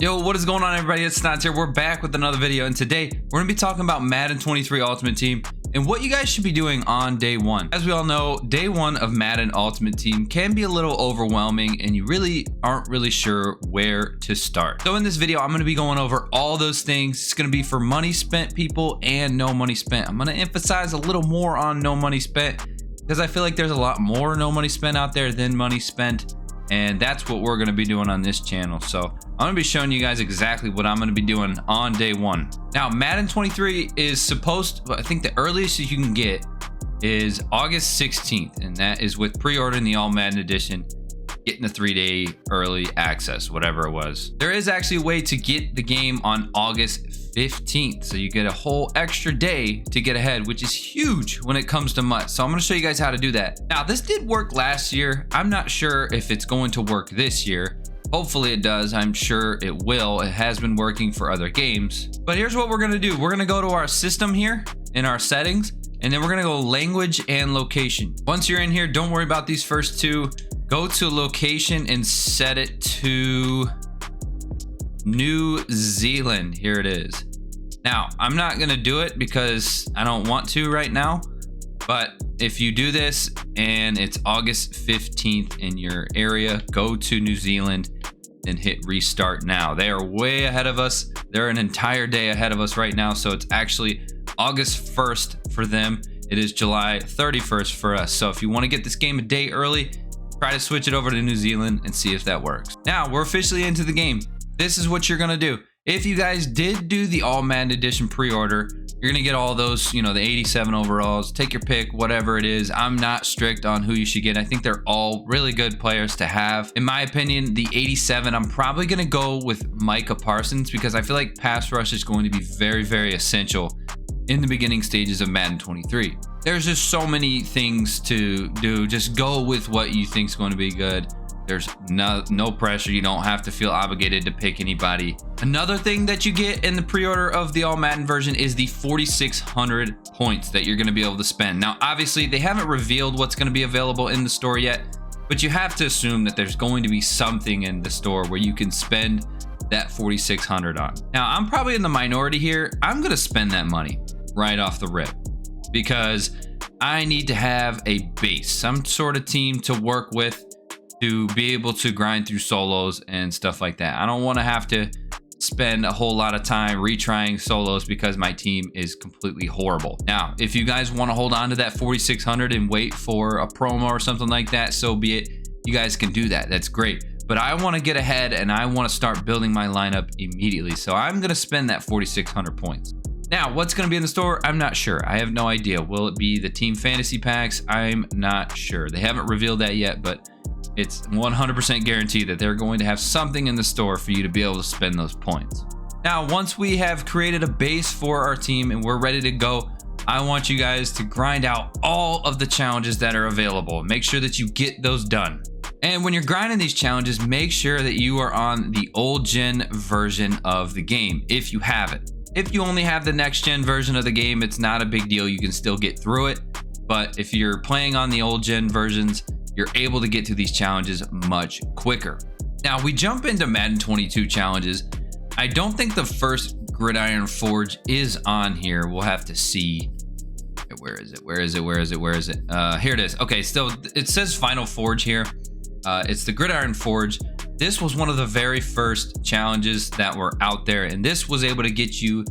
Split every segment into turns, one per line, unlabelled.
Yo, what is going on, everybody? It's Snots here. We're back with another video, and today we're going to be talking about Madden 23 Ultimate Team and what you guys should be doing on day one. As we all know, day one of Madden Ultimate Team can be a little overwhelming and you really aren't really sure where to start. So in this video, I'm going to be going over all those things. It's going to be for money spent people and no money spent. I'm going to emphasize a little more on no money spent because I feel like there's a lot more no money spent out there than money spent. And that's what we're going to be doing on this channel. So I'm going to be showing you guys exactly what I'm going to be doing on day one. Now, Madden 23 is supposed to, I think the earliest you can get is August 16th. And that is with pre-ordering the All Madden Edition, getting the 3-day early access, whatever it was. There is actually a way to get the game on August 15th. So you get a whole extra day to get ahead, which is huge when it comes to MUT. So I'm going to show you guys how to do that. Now, this did work last year. I'm not sure if it's going to work this year. Hopefully it does. I'm sure it will. It has been working for other games. But here's what we're going to do. We're going to go to our system here in our settings, and then we're going to go language and location. Once you're in here, don't worry about these first two. Go to location and set it to New Zealand. Here it is. Now, I'm not going to do it because I don't want to right now. But if you do this and it's August 15th in your area, go to New Zealand and hit restart now. They are way ahead of us. They're an entire day ahead of us right now. So it's actually August 1st for them. It is July 31st for us. So if you want to get this game a day early, try to switch it over to New Zealand and see if that works. Now we're officially into the game. This is what you're going to do. If you guys did do the All Madden Edition pre-order, you're going to get all those, you know, the 87 overalls. Take your pick, whatever it is. I'm not strict on who you should get. I think they're all really good players to have. In my opinion, the 87, I'm probably going to go with Micah Parsons because I feel like pass rush is going to be very, very essential in the beginning stages of Madden 23. There's just so many things to do. Just go with what you think is going to be good. There's no pressure. You don't have to feel obligated to pick anybody. Another thing that you get in the pre-order of the All Madden version is the 4,600 points that you're going to be able to spend. Now, obviously, they haven't revealed what's going to be available in the store yet, but you have to assume that there's going to be something in the store where you can spend that 4,600 on. Now, I'm probably in the minority here. I'm going to spend that money right off the rip because I need to have a base, some sort of team to work with, to be able to grind through solos and stuff like that. I don't want to have to spend a whole lot of time retrying solos because my team is completely horrible. Now, if you guys want to hold on to that 4,600 and wait for a promo or something like that, so be it. You guys can do that. That's great. But I want to get ahead and I want to start building my lineup immediately. So I'm going to spend that 4,600 points. Now, what's going to be in the store? I'm not sure. I have no idea. Will it be the team fantasy packs? I'm not sure. They haven't revealed that yet, but it's 100% guaranteed that they're going to have something in the store for you to be able to spend those points. Now, once we have created a base for our team and we're ready to go, I want you guys to grind out all of the challenges that are available. Make sure that you get those done. And when you're grinding these challenges, make sure that you are on the old gen version of the game, if you have it. If you only have the next gen version of the game, it's not a big deal. You can still get through it. But if you're playing on the old gen versions, you're able to get through these challenges much quicker. Now, we jump into Madden 22 challenges. I don't think the first Gridiron Forge is on here. We'll have to see. Where is it? Where is it? Where is it? Where is it? Here it is. Okay, still, it says Final Forge here. It's the Gridiron Forge. This was one of the very first challenges that were out there, and this was able to get you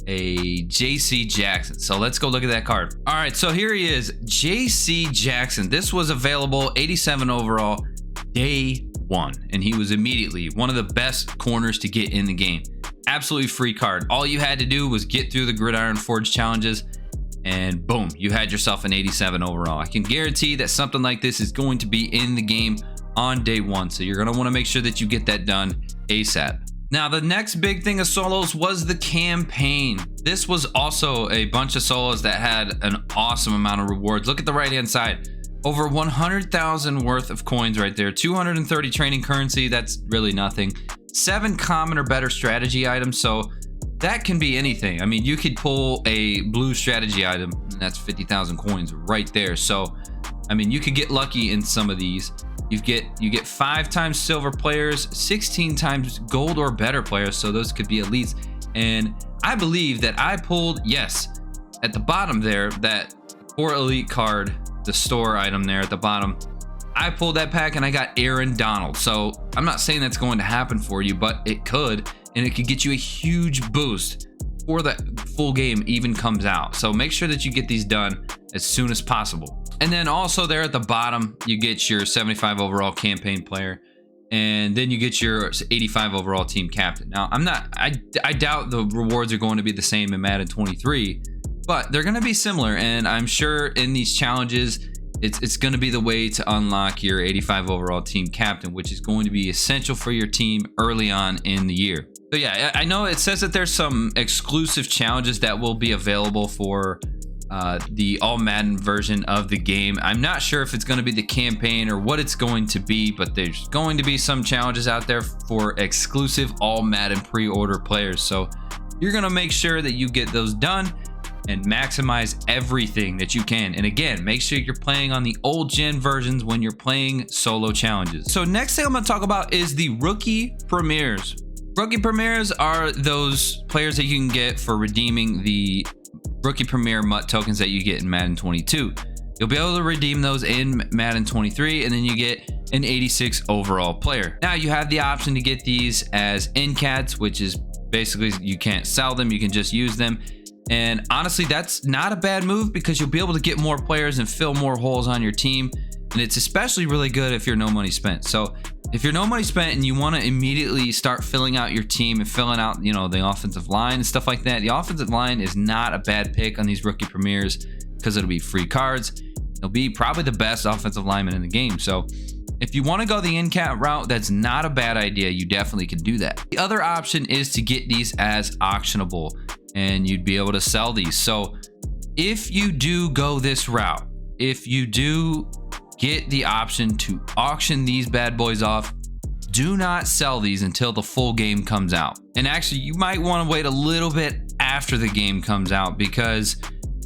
a JC Jackson. So let's go look at that card. All right, so here he is, JC Jackson. This was available 87 overall day one, and he was immediately one of the best corners to get in the game. Absolutely free card. All you had to do was get through the Gridiron Forge challenges and boom, you had yourself an 87 overall. I can guarantee that something like this is going to be in the game on day one, so you're going to want to make sure that you get that done ASAP. Now, the next big thing of solos was the campaign. This was also a bunch of solos that had an awesome amount of rewards. Look at the right-hand side. Over 100,000 worth of coins right there. 230 training currency. That's really nothing. 7 common or better strategy items. So that can be anything. I mean, you could pull a blue strategy item, and that's 50,000 coins right there. So, I mean, you could get lucky in some of these. You get 5 times silver players, 16 times gold or better players, so those could be elites. And I believe that I pulled, yes, at the bottom there, that core elite card, the store item there at the bottom, I pulled that pack and I got Aaron Donald. So I'm not saying that's going to happen for you, but it could, and it could get you a huge boost before the full game even comes out. So make sure that you get these done as soon as possible. And then also there at the bottom, you get your 75 overall campaign player, and then you get your 85 overall team captain. Now, I doubt the rewards are going to be the same in Madden 23, but they're going to be similar. And I'm sure in these challenges, it's going to be the way to unlock your 85 overall team captain, which is going to be essential for your team early on in the year. So yeah, I know it says that there's some exclusive challenges that will be available for the all Madden version of the game. I'm not sure if it's going to be the campaign or what it's going to be, but there's going to be some challenges out there for exclusive all Madden pre-order players. So you're going to make sure that you get those done and maximize everything that you can. And again, make sure you're playing on the old gen versions when you're playing solo challenges. So next thing I'm going to talk about is the rookie premieres. Rookie premieres are those players that you can get for redeeming the rookie premier MUT tokens that you get in Madden 22. You'll be able to redeem those in Madden 23, and then you get an 86 overall player. Now you have the option to get these as NCATs, which is basically you can't sell them, you can just use them. And honestly, that's not a bad move because you'll be able to get more players and fill more holes on your team. And it's especially really good if you're no money spent. So if you're no money spent and you want to immediately start filling out your team and filling out, you know, the offensive line and stuff like that, the offensive line is not a bad pick on these rookie premieres because it'll be free cards. It'll be probably the best offensive lineman in the game. So if you want to go the NCAT route, that's not a bad idea. You definitely can do that. The other option is to get these as auctionable, and you'd be able to sell these. So if you do go this route, if you do get the option to auction these bad boys off, do not sell these until the full game comes out. And actually, you might want to wait a little bit after the game comes out because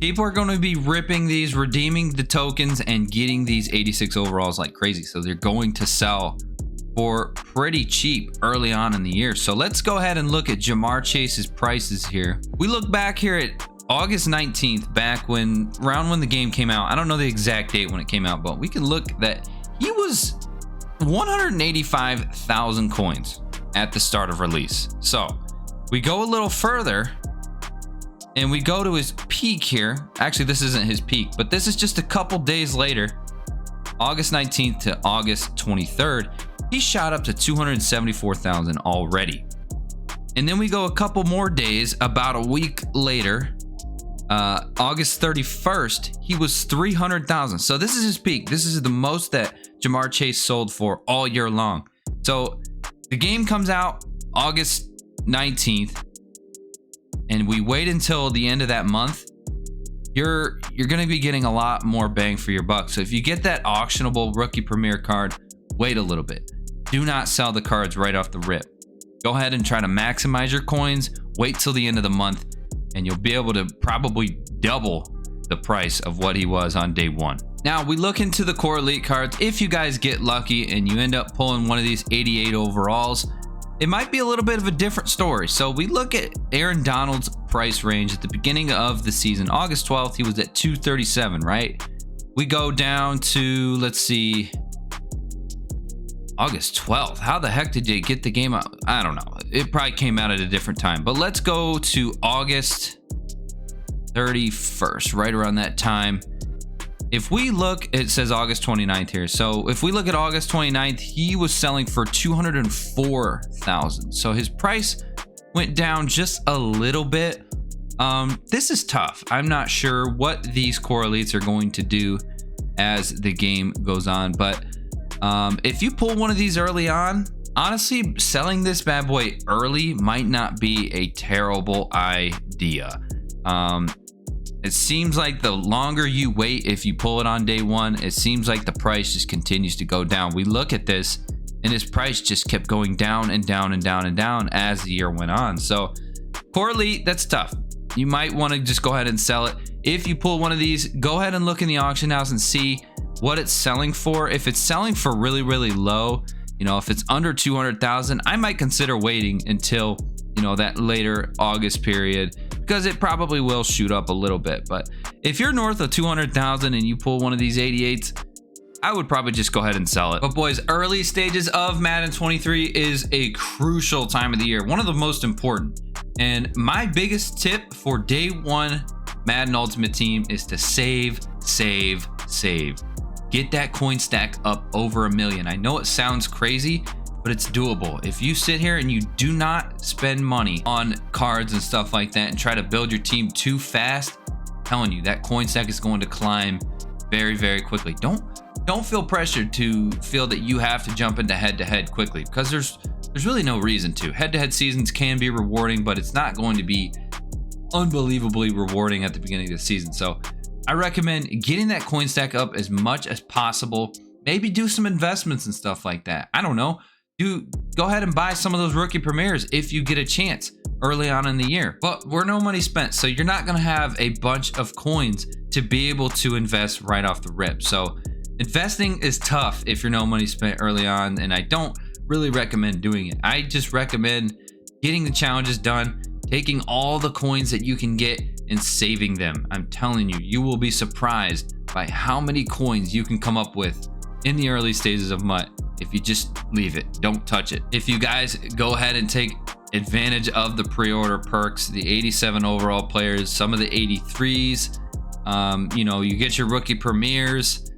people are going to be ripping these, redeeming the tokens, and getting these 86 overalls like crazy. So they're going to sell for pretty cheap early on in the year. So let's go ahead and look at Jamar Chase's prices here. We look back here at August 19th, back when the game came out. I don't know the exact date when it came out, but we can look that he was 185,000 coins at the start of release. So we go a little further and we go to his peak here. Actually, this isn't his peak, but this is just a couple days later, August 19th to August 23rd. He shot up to 274,000 already. And then we go a couple more days, about a week later, August 31st, he was 300,000. So this is his peak. This is the most that Jamar Chase sold for all year long. So the game comes out August 19th, and we wait until the end of that month. You're going to be getting a lot more bang for your buck. So if you get that auctionable rookie premier card, wait a little bit. Do not sell the cards right off the rip. Go ahead and try to maximize your coins. Wait till the end of the month, and you'll be able to probably double the price of what he was on day one. Now we look into the core elite cards. If you guys get lucky and you end up pulling one of these 88 overalls, it might be a little bit of a different story. So we look at Aaron Donald's price range at the beginning of the season. August 12th, he was at 237, right? We go down to, let's see, August 12th. How the heck did you get the game out? I don't know. It probably came out at a different time. But let's go to August 31st, right around that time. If we look, it says August 29th here. So if we look at August 29th, he was selling for 204,000. So his price went down just a little bit. This is tough. I'm not sure what these core elites are going to do as the game goes on, but if you pull one of these early on, honestly, selling this bad boy early might not be a terrible idea. It seems like the longer you wait, if you pull it on day one, it seems like the price just continues to go down. We look at this and his price just kept going down and down and down and down as the year went on. So core elite, that's tough. You might want to just go ahead and sell it. If you pull one of these, go ahead and look in the auction house and see what it's selling for. If it's selling for really, really low, you know, if it's under 200,000, I might consider waiting until, you know, that later August period, because it probably will shoot up a little bit. But if you're north of 200,000 and you pull one of these 88s, I would probably just go ahead and sell it. But boys, early stages of Madden 23 is a crucial time of the year, one of the most important. And my biggest tip for day one Madden Ultimate Team is to save. Get that coin stack up over 1 million. I know it sounds crazy, but it's doable. If you sit here and you do not spend money on cards and stuff like that and try to build your team too fast, I'm telling you, that coin stack is going to climb very, very quickly. Don't feel pressured to feel that you have to jump into head-to-head quickly, because there's really no reason to. Head-to-head seasons can be rewarding, but it's not going to be unbelievably rewarding at the beginning of the season. So I recommend getting that coin stack up as much as possible. Maybe do some investments and stuff like that. I don't know. Go ahead and buy some of those rookie premieres if you get a chance early on in the year. But we're no money spent, so you're not going to have a bunch of coins to be able to invest right off the rip. So investing is tough if you're no money spent early on, and I don't really recommend doing it. I just recommend getting the challenges done, taking all the coins that you can get and saving them. I'm telling you, you will be surprised by how many coins you can come up with in the early stages of MUT if you just leave it. Don't touch it. If you guys go ahead and take advantage of the pre-order perks, the 87 overall players, some of the 83s, you know, you get your rookie premieres,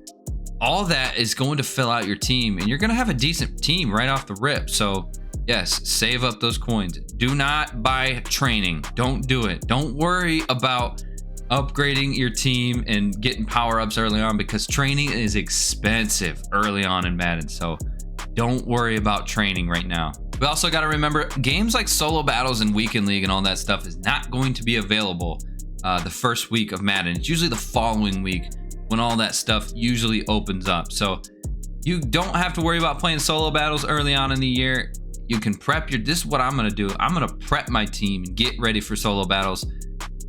all that is going to fill out your team, and you're going to have a decent team right off the rip. So yes, save up those coins. Do not buy training. Don't do it. Don't worry about upgrading your team and getting power-ups early on, because training is expensive early on in Madden. So don't worry about training right now. We also got to remember, games like solo battles and weekend league and all that stuff is not going to be available the first week of Madden. It's usually the following week when all that stuff usually opens up. So you don't have to worry about playing solo battles early on in the year. You can prep this is what I'm going to do. I'm going to prep my team and get ready for solo battles.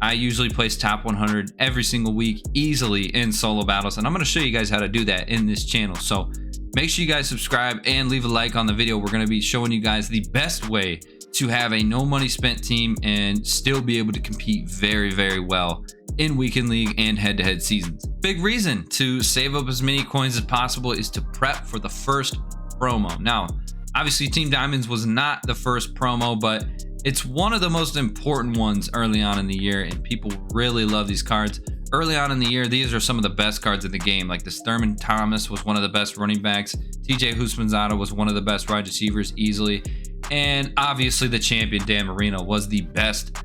I usually place top 100 every single week easily in solo battles, and I'm going to show you guys how to do that in this channel. So make sure you guys subscribe and leave a like on the video. We're going to be showing you guys the best way to have a no money spent team and still be able to compete very, very well in weekend league and head-to-head seasons. Big reason to save up as many coins as possible is to prep for the first promo. Now, obviously Team Diamonds was not the first promo, but it's one of the most important ones early on in the year, and people really love these cards. Early on in the year, these are some of the best cards in the game. Like this Thurman Thomas was one of the best running backs. TJ Husmanzada was one of the best wide receivers easily. And obviously the champion Dan Marino was the best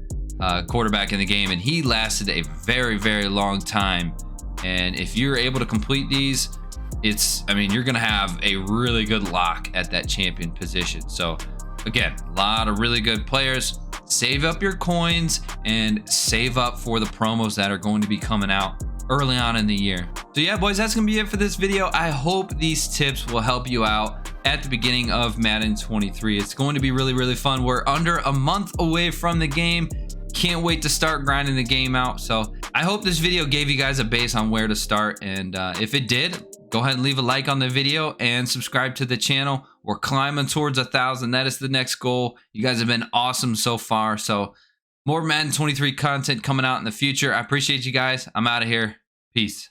quarterback in the game, and he lasted a very, very long time. And if you're able to complete these, I mean, you're gonna have a really good lock at that champion position. So again, a lot of really good players. Save up your coins and save up for the promos that are going to be coming out early on in the year. So yeah, boys, that's gonna be it for this video. I hope these tips will help you out at the beginning of Madden 23. It's going to be really, really fun. We're under a month away from the game. Can't wait to start grinding the game out. So I hope this video gave you guys a base on where to start, and if it did, go ahead and leave a like on the video and subscribe to the channel. We're climbing towards 1,000. That is the next goal. You guys have been awesome so far. So more Madden 23 content coming out in the future. I appreciate you guys. I'm out of here. Peace.